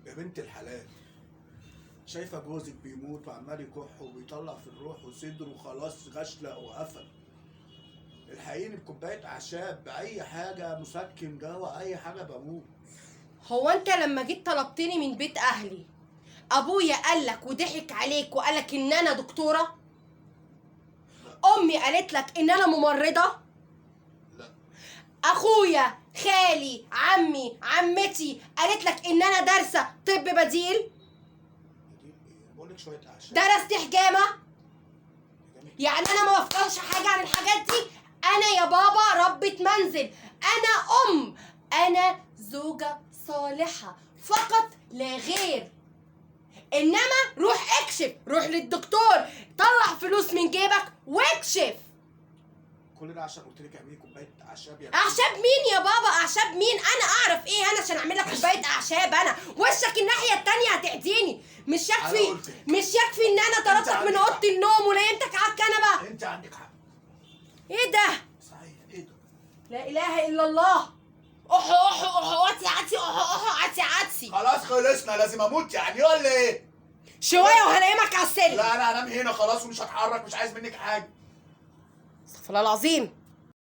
يا بنت الحلال، شايفه جوزك بيموت وعمال يكح وبيطلع في الروح وصدره خلاص غشلق وقفل. الحقيني بكوبايه اعشاب، باي حاجه، مسكن جوا، اي حاجه، بموت. هو انت لما جيت طلبتني من بيت اهلي ابويا قالك وضحك عليك وقالك ان انا دكتوره؟ امي قالت لك ان انا ممرضه؟ لا. اخويا، خالي، عمي، عمتي قالت لك ان انا دارسه طب بديل؟ بقول لك شويه اعشاب. درست حجامه؟ يعني انا ما بفكرش حاجه عن الحاجات دي. انا يا بابا ربة منزل، انا انا زوجة صالحة فقط لا غير. انما روح اكشف، روح للدكتور، طلع فلوس من جيبك واكشف. كل ده عشان قلت لك اعملي كوبايه اعشاب يا اعشاب مين يا بابا؟ اعشاب مين؟ انا اعرف ايه انا عشان اعمل لك كوبايه اعشاب؟ انا وشك الناحيه التانيه هتعديني. مش يكفي ان انا طردتك من اوضه النوم ونيمتك على الكنبه؟ انت عندك حق. ايه ده؟ صحيح، ايه ده؟ لا اله الا الله. احو احو احو عتي عتي احو احو عتي عتي. خلاص خلصنا، لازم اموت يعني ولا ايه؟ شويه وهنيمك على السلم. لا انا هنام هنا خلاص ومش هتحرك، مش عايز منك حاجه. استغفر الله العظيم.